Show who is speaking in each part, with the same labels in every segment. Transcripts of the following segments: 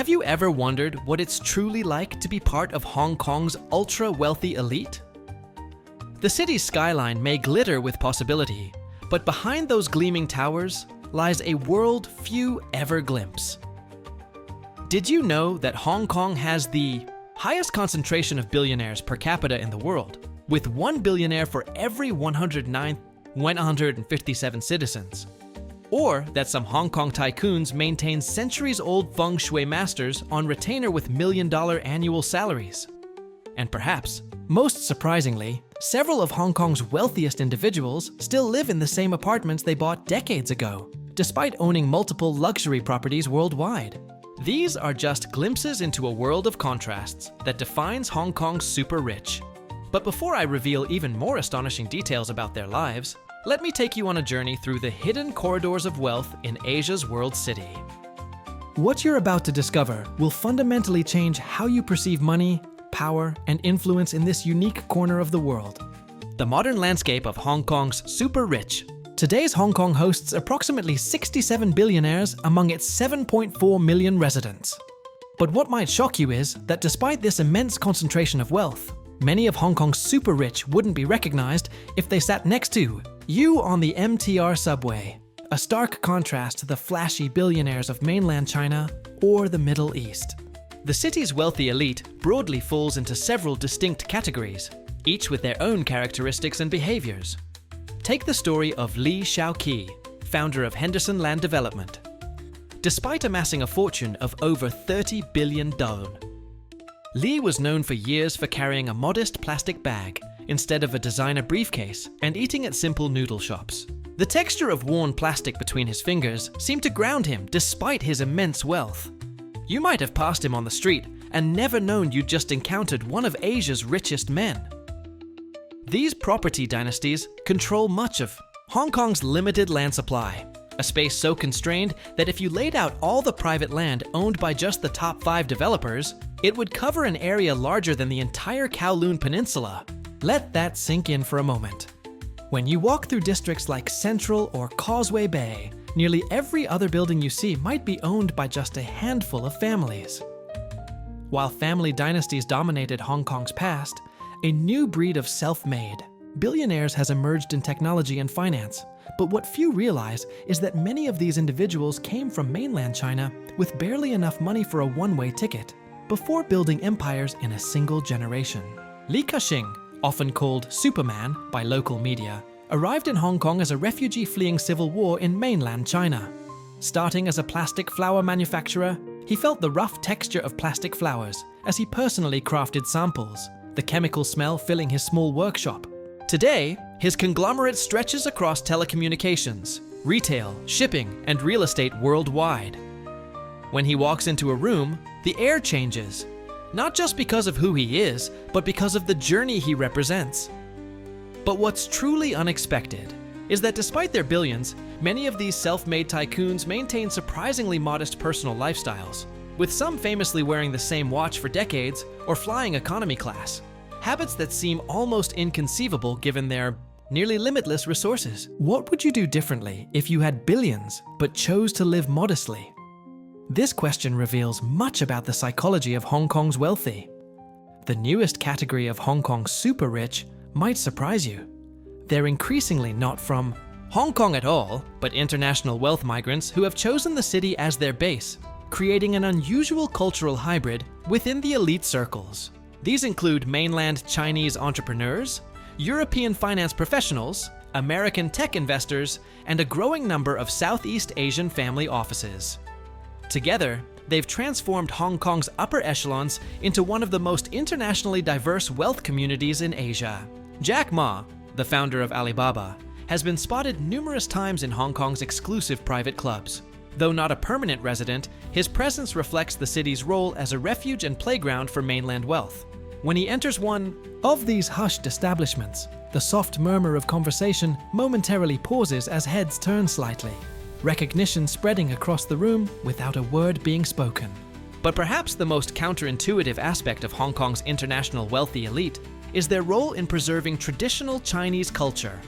Speaker 1: Have you ever wondered what it's truly like to be part of Hong Kong's ultra-wealthy elite? The city's skyline may glitter with possibility, but behind those gleaming towers lies a world few ever glimpse. Did you know that Hong Kong has the highest concentration of billionaires per capita in the world, with 1 billionaire for every 157 citizens? Or that some Hong Kong tycoons maintain centuries-old feng shui masters on retainer with million-dollar annual salaries? And perhaps, most surprisingly, several of Hong Kong's wealthiest individuals still live in the same apartments they bought decades ago, despite owning multiple luxury properties worldwide. These are just glimpses into a world of contrasts that defines Hong Kong's super rich. But before I reveal even more astonishing details about their lives, let me take you on a journey through the hidden corridors of wealth in Asia's world city. What you're about to discover will fundamentally change how you perceive money, power, and influence in this unique corner of the world. The modern landscape of Hong Kong's super rich. Today's Hong Kong hosts approximately 67 billionaires among its 7.4 million residents. But what might shock you is that despite this immense concentration of wealth, many of Hong Kong's super rich wouldn't be recognized if they sat next to you on the MTR subway, a stark contrast to the flashy billionaires of mainland China or the Middle East. The city's wealthy elite broadly falls into several distinct categories, each with their own characteristics and behaviors. Take the story of Li Shaoqi, founder of Henderson Land Development. Despite amassing a fortune of over 30 billion dong, Li was known for years for carrying a modest plastic bag instead of a designer briefcase and eating at simple noodle shops. The texture of worn plastic between his fingers seemed to ground him despite his immense wealth. You might have passed him on the street and never known you'd just encountered one of Asia's richest men. These property dynasties control much of Hong Kong's limited land supply, a space so constrained that if you laid out all the private land owned by just the top 5 developers, it would cover an area larger than the entire Kowloon Peninsula. Let that sink in for a moment. When you walk through districts like Central or Causeway Bay, nearly every other building you see might be owned by just a handful of families. While family dynasties dominated Hong Kong's past, a new breed of self-made billionaires has emerged in technology and finance. But what few realize is that many of these individuals came from mainland China with barely enough money for a one-way ticket, before building empires in a single generation. Li Ka-shing, often called Superman by local media, arrived in Hong Kong as a refugee fleeing civil war in mainland China. Starting as a plastic flower manufacturer, he felt the rough texture of plastic flowers as he personally crafted samples, the chemical smell filling his small workshop. Today, his conglomerate stretches across telecommunications, retail, shipping, and real estate worldwide. When he walks into a room, the air changes, not just because of who he is, but because of the journey he represents. But what's truly unexpected is that despite their billions, many of these self-made tycoons maintain surprisingly modest personal lifestyles, with some famously wearing the same watch for decades or flying economy class, habits that seem almost inconceivable given their nearly limitless resources. What would you do differently if you had billions but chose to live modestly? This question reveals much about the psychology of Hong Kong's wealthy. The newest category of Hong Kong's super rich might surprise you. They're increasingly not from Hong Kong at all, but international wealth migrants who have chosen the city as their base, creating an unusual cultural hybrid within the elite circles. These include mainland Chinese entrepreneurs, European finance professionals, American tech investors, and a growing number of Southeast Asian family offices. Together, they've transformed Hong Kong's upper echelons into one of the most internationally diverse wealth communities in Asia. Jack Ma, the founder of Alibaba, has been spotted numerous times in Hong Kong's exclusive private clubs. Though not a permanent resident, his presence reflects the city's role as a refuge and playground for mainland wealth. When he enters one of these hushed establishments, the soft murmur of conversation momentarily pauses as heads turn slightly, recognition spreading across the room without a word being spoken. But perhaps the most counterintuitive aspect of Hong Kong's international wealthy elite is their role in preserving traditional Chinese culture.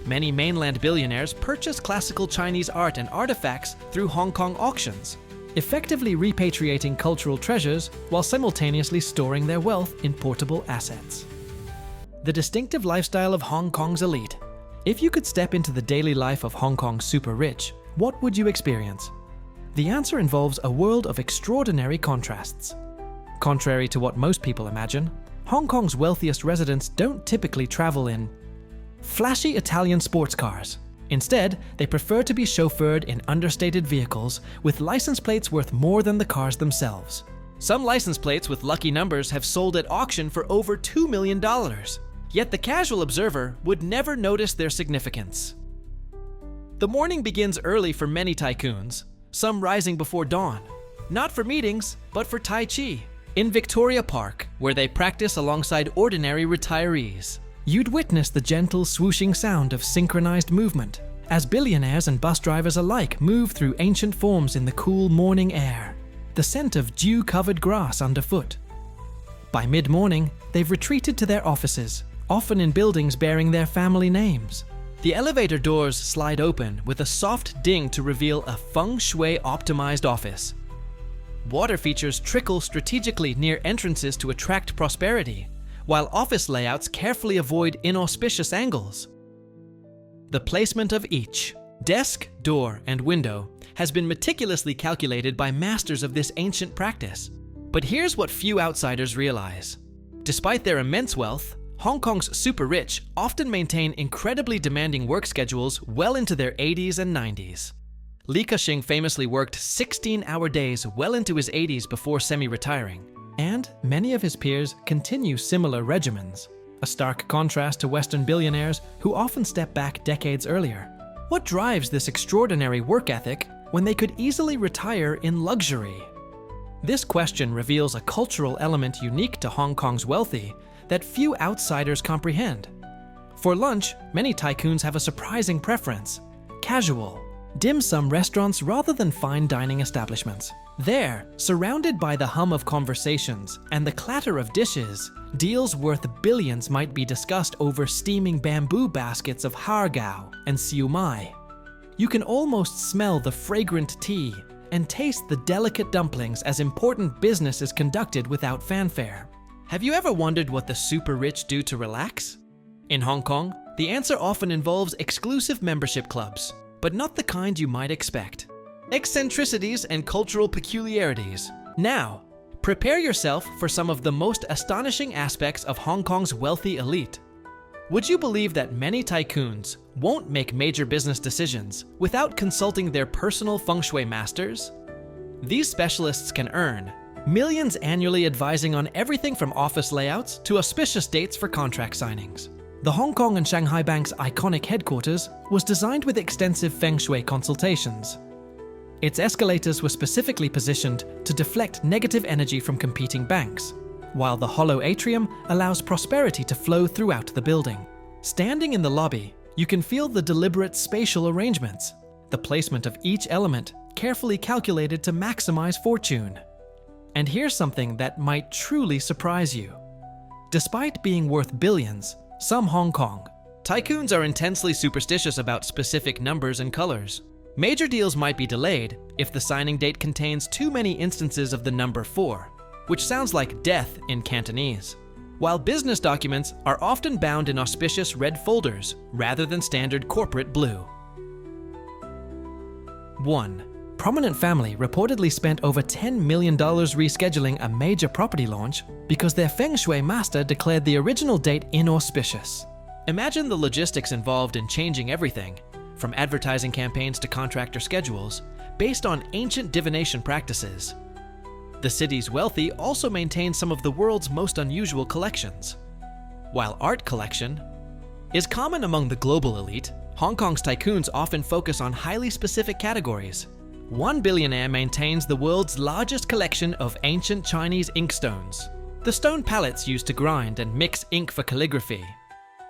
Speaker 1: Many mainland billionaires purchase classical Chinese art and artifacts through Hong Kong auctions. effectively repatriating cultural treasures while simultaneously storing their wealth in portable assets. The distinctive lifestyle of Hong Kong's elite. If you could step into the daily life of Hong Kong's super rich, what would you experience? The answer involves a world of extraordinary contrasts. Contrary to what most people imagine, Hong Kong's wealthiest residents don't typically travel in flashy Italian sports cars. Instead, they prefer to be chauffeured in understated vehicles with license plates worth more than the cars themselves. Some license plates with lucky numbers have sold at auction for over $2 million. Yet the casual observer would never notice their significance. The morning begins early for many tycoons, some rising before dawn, not for meetings, but for Tai Chi. In Victoria Park, where they practice alongside ordinary retirees, you'd witness the gentle swooshing sound of synchronized movement as billionaires and bus drivers alike move through ancient forms in the cool morning air, the scent of dew-covered grass underfoot. By mid-morning, they've retreated to their offices, often in buildings bearing their family names. The elevator doors slide open with a soft ding to reveal a feng shui-optimized office. Water features trickle strategically near entrances to attract prosperity, while office layouts carefully avoid inauspicious angles. The placement of each desk, door, and window has been meticulously calculated by masters of this ancient practice. But here's what few outsiders realize. Despite their immense wealth, Hong Kong's super rich often maintain incredibly demanding work schedules well into their 80s and 90s. Li Ka-shing famously worked 16-hour days well into his 80s before semi-retiring, and many of his peers continue similar regimens, a stark contrast to Western billionaires who often step back decades earlier. What drives this extraordinary work ethic when they could easily retire in luxury? This question reveals a cultural element unique to Hong Kong's wealthy that few outsiders comprehend. For lunch, many tycoons have a surprising preference: casual, dim sum restaurants rather than fine dining establishments. There, surrounded by the hum of conversations and the clatter of dishes, deals worth billions might be discussed over steaming bamboo baskets of har gow and siu mai. You can almost smell the fragrant tea and taste the delicate dumplings as important business is conducted without fanfare. Have you ever wondered what the super rich do to relax? In Hong Kong, the answer often involves exclusive membership clubs, but not the kind you might expect. Eccentricities and cultural peculiarities. Now, prepare yourself for some of the most astonishing aspects of Hong Kong's wealthy elite. Would you believe that many tycoons won't make major business decisions without consulting their personal feng shui masters? These specialists can earn millions annually advising on everything from office layouts to auspicious dates for contract signings. The Hong Kong and Shanghai Bank's iconic headquarters was designed with extensive feng shui consultations. Its escalators were specifically positioned to deflect negative energy from competing banks, while the hollow atrium allows prosperity to flow throughout the building. Standing in the lobby, you can feel the deliberate spatial arrangements, the placement of each element carefully calculated to maximize fortune. And here's something that might truly surprise you. Despite being worth billions, some Hong Kong tycoons are intensely superstitious about specific numbers and colors. Major deals might be delayed if the signing date contains too many instances of the number 4, which sounds like death in Cantonese, while business documents are often bound in auspicious red folders rather than standard corporate blue. 1. Prominent family reportedly spent over $10 million rescheduling a major property launch because their feng shui master declared the original date inauspicious. Imagine the logistics involved in changing everything, from advertising campaigns to contractor schedules, based on ancient divination practices. The city's wealthy also maintain some of the world's most unusual collections. While art collection is common among the global elite, Hong Kong's tycoons often focus on highly specific categories. One billionaire maintains the world's largest collection of ancient Chinese inkstones, the stone palettes used to grind and mix ink for calligraphy.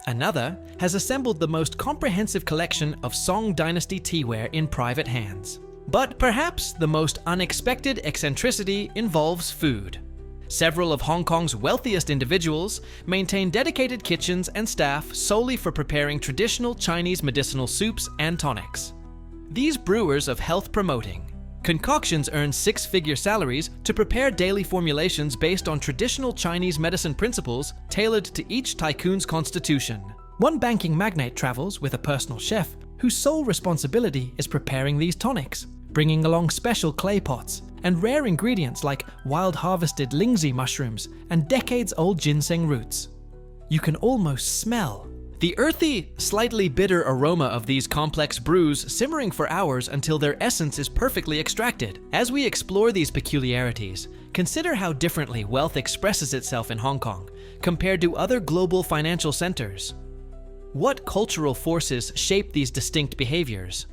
Speaker 1: Another has assembled the most comprehensive collection of Song Dynasty teaware in private hands. But perhaps the most unexpected eccentricity involves food. Several of Hong Kong's wealthiest individuals maintain dedicated kitchens and staff solely for preparing traditional Chinese medicinal soups and tonics. These brewers of health-promoting, Concoctions earn six-figure salaries to prepare daily formulations based on traditional Chinese medicine principles tailored to each tycoon's constitution. One banking magnate travels with a personal chef whose sole responsibility is preparing these tonics, bringing along special clay pots and rare ingredients like wild-harvested lingzi mushrooms and decades-old ginseng roots. You can almost smell the earthy, slightly bitter aroma of these complex brews simmering for hours until their essence is perfectly extracted. As we explore these peculiarities, consider how differently wealth expresses itself in Hong Kong compared to other global financial centers. What cultural forces shape these distinct behaviors?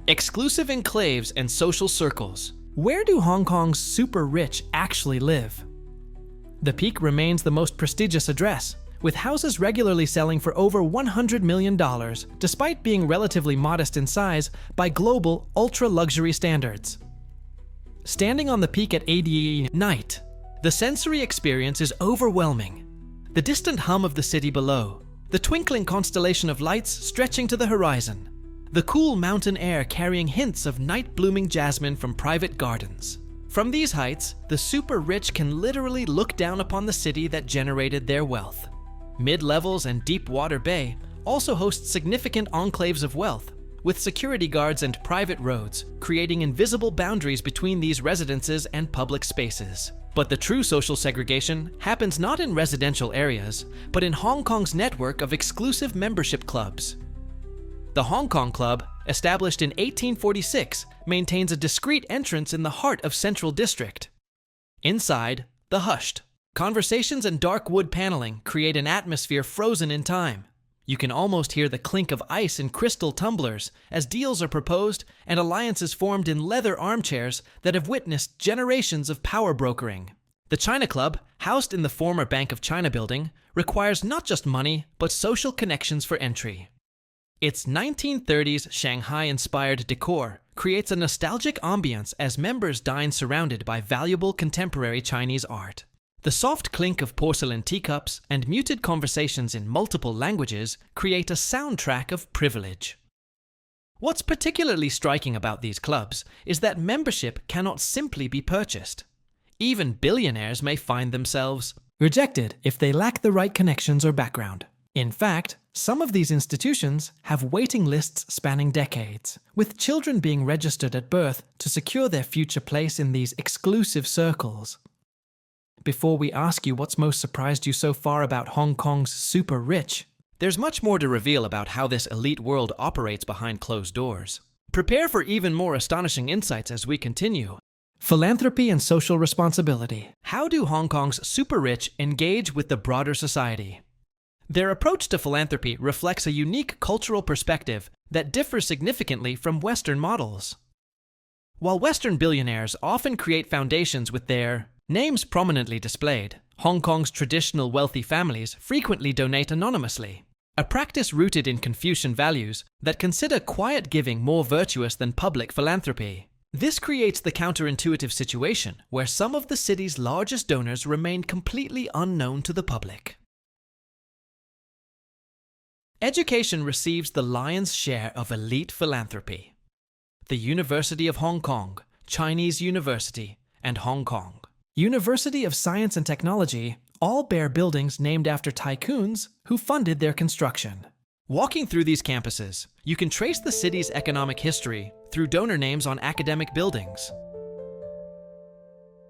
Speaker 1: Exclusive enclaves and social circles. Where do Hong Kong's super rich actually live? The Peak remains the most prestigious address, with houses regularly selling for over $100 million, despite being relatively modest in size by global ultra-luxury standards. Standing on the Peak at ADE night, the sensory experience is overwhelming. The distant hum of the city below, the twinkling constellation of lights stretching to the horizon, the cool mountain air carrying hints of night-blooming jasmine from private gardens. From these heights, the super-rich can literally look down upon the city that generated their wealth. Mid-levels and Deepwater Bay also host significant enclaves of wealth, with security guards and private roads, creating invisible boundaries between these residences and public spaces. But the true social segregation happens not in residential areas, but in Hong Kong's network of exclusive membership clubs. The Hong Kong Club, established in 1846, maintains a discreet entrance in the heart of Central District. Inside, the hushed conversations and dark wood paneling create an atmosphere frozen in time. You can almost hear the clink of ice in crystal tumblers as deals are proposed and alliances formed in leather armchairs that have witnessed generations of power brokering. The China Club, housed in the former Bank of China building, requires not just money, but social connections for entry. Its 1930s Shanghai-inspired decor creates a nostalgic ambience as members dine surrounded by valuable contemporary Chinese art. The soft clink of porcelain teacups and muted conversations in multiple languages create a soundtrack of privilege. What's particularly striking about these clubs is that membership cannot simply be purchased. Even billionaires may find themselves rejected if they lack the right connections or background. In fact, some of these institutions have waiting lists spanning decades, with children being registered at birth to secure their future place in these exclusive circles. Before we ask you what's most surprised you so far about Hong Kong's super rich, there's much more to reveal about how this elite world operates behind closed doors. Prepare for even more astonishing insights as we continue. Philanthropy and social responsibility. How do Hong Kong's super rich engage with the broader society? Their approach to philanthropy reflects a unique cultural perspective that differs significantly from Western models. While Western billionaires often create foundations with their names prominently displayed, Hong Kong's traditional wealthy families frequently donate anonymously, a practice rooted in Confucian values that consider quiet giving more virtuous than public philanthropy. This creates the counterintuitive situation where some of the city's largest donors remain completely unknown to the public. Education receives the lion's share of elite philanthropy. The University of Hong Kong, Chinese University, and Hong Kong University of Science and Technology all bear buildings named after tycoons who funded their construction. Walking through these campuses, you can trace the city's economic history through donor names on academic buildings.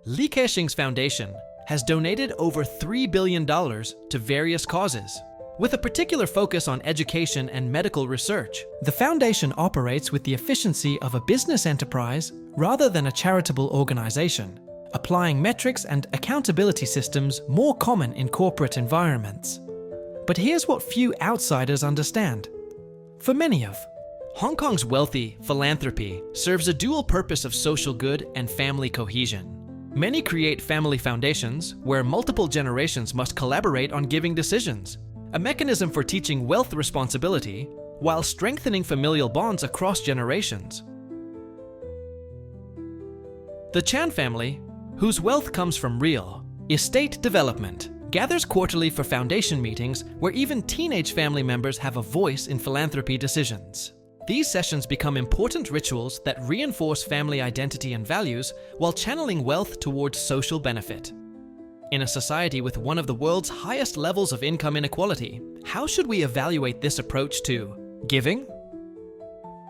Speaker 1: Li Keqing's foundation has donated over $3 billion to various causes, with a particular focus on education and medical research. The foundation operates with the efficiency of a business enterprise rather than a charitable organization, applying metrics and accountability systems more common in corporate environments. But here's what few outsiders understand. For many of Hong Kong's wealthy, philanthropy serves a dual purpose of social good and family cohesion. Many create family foundations where multiple generations must collaborate on giving decisions, a mechanism for teaching wealth responsibility while strengthening familial bonds across generations. The Chan family, whose wealth comes from real estate development, gathers quarterly for foundation meetings where even teenage family members have a voice in philanthropy decisions. These sessions become important rituals that reinforce family identity and values while channeling wealth towards social benefit. In a society with one of the world's highest levels of income inequality, how should we evaluate this approach to giving?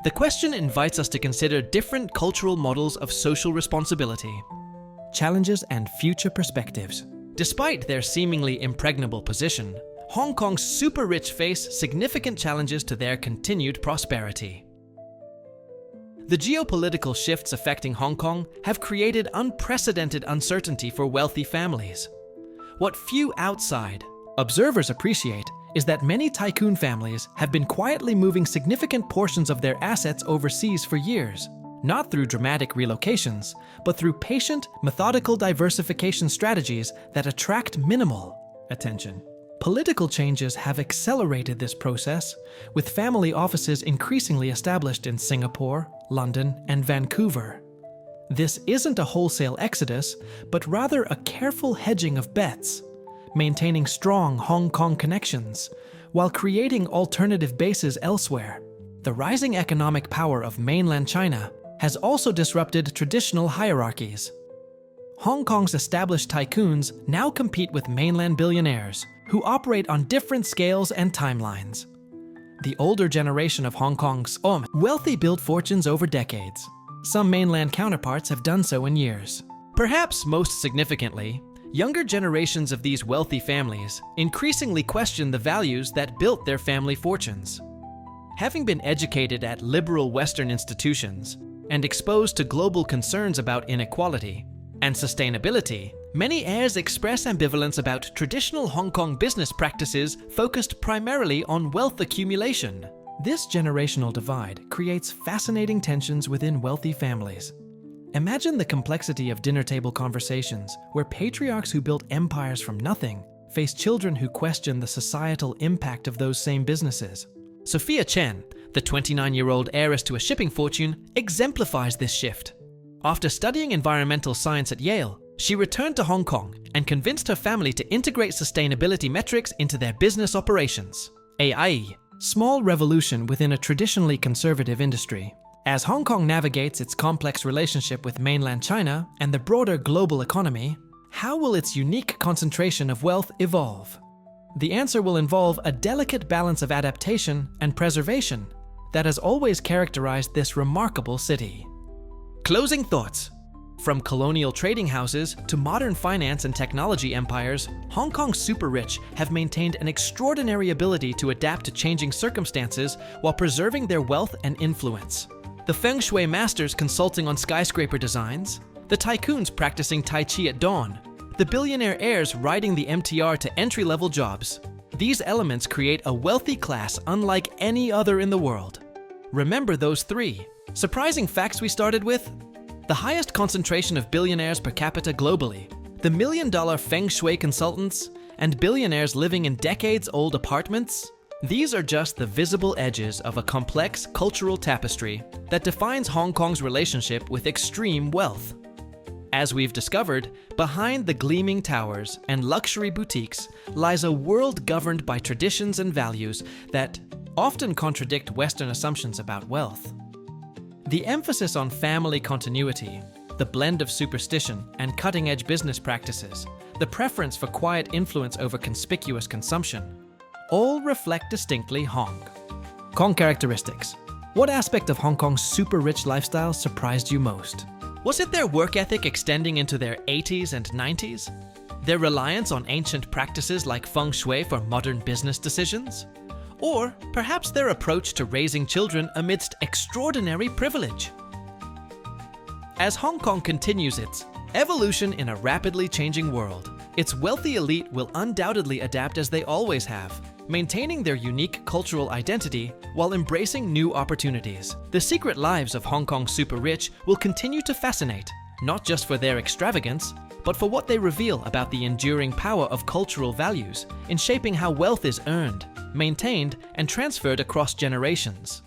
Speaker 1: The question invites us to consider different cultural models of social responsibility, challenges, and future perspectives. Despite their seemingly impregnable position, Hong Kong's super-rich face significant challenges to their continued prosperity. The geopolitical shifts affecting Hong Kong have created unprecedented uncertainty for wealthy families. What few outside observers appreciate is that many tycoon families have been quietly moving significant portions of their assets overseas for years, not through dramatic relocations, but through patient, methodical diversification strategies that attract minimal attention. Political changes have accelerated this process, with family offices increasingly established in Singapore, London, and Vancouver. This isn't a wholesale exodus, but rather a careful hedging of bets, maintaining strong Hong Kong connections, while creating alternative bases elsewhere. The rising economic power of mainland China has also disrupted traditional hierarchies. Hong Kong's established tycoons now compete with mainland billionaires, who operate on different scales and timelines. The older generation of Hong Kong's wealthy built fortunes over decades. Some mainland counterparts have done so in years. Perhaps most significantly, younger generations of these wealthy families increasingly question the values that built their family fortunes. Having been educated at liberal Western institutions and exposed to global concerns about inequality and sustainability, many heirs express ambivalence about traditional Hong Kong business practices focused primarily on wealth accumulation. This generational divide creates fascinating tensions within wealthy families. Imagine the complexity of dinner table conversations where patriarchs who built empires from nothing face children who question the societal impact of those same businesses. Sophia Chen, the 29-year-old heiress to a shipping fortune, exemplifies this shift. After studying environmental science at Yale, she returned to Hong Kong and convinced her family to integrate sustainability metrics into their business operations. AI, small revolution within a traditionally conservative industry. As Hong Kong navigates its complex relationship with mainland China and the broader global economy, how will its unique concentration of wealth evolve? The answer will involve a delicate balance of adaptation and preservation that has always characterized this remarkable city. Closing thoughts. From colonial trading houses to modern finance and technology empires, Hong Kong's super-rich have maintained an extraordinary ability to adapt to changing circumstances while preserving their wealth and influence. The feng shui masters consulting on skyscraper designs, the tycoons practicing Tai Chi at dawn, the billionaire heirs riding the MTR to entry-level jobs. These elements create a wealthy class unlike any other in the world. Remember those three surprising facts we started with? The highest concentration of billionaires per capita globally, the million-dollar feng shui consultants, and billionaires living in decades-old apartments? These are just the visible edges of a complex cultural tapestry that defines Hong Kong's relationship with extreme wealth. As we've discovered, behind the gleaming towers and luxury boutiques lies a world governed by traditions and values that often contradict Western assumptions about wealth. The emphasis on family continuity, the blend of superstition and cutting-edge business practices, the preference for quiet influence over conspicuous consumption, all reflect distinctly Hong Kong characteristics. What aspect of Hong Kong's super-rich lifestyle surprised you most? Was it their work ethic extending into their 80s and 90s? Their reliance on ancient practices like feng shui for modern business decisions? Or perhaps their approach to raising children amidst extraordinary privilege? As Hong Kong continues its evolution in a rapidly changing world, its wealthy elite will undoubtedly adapt as they always have, maintaining their unique cultural identity while embracing new opportunities. The secret lives of Hong Kong's super-rich will continue to fascinate, not just for their extravagance, but for what they reveal about the enduring power of cultural values in shaping how wealth is earned, maintained, and transferred across generations.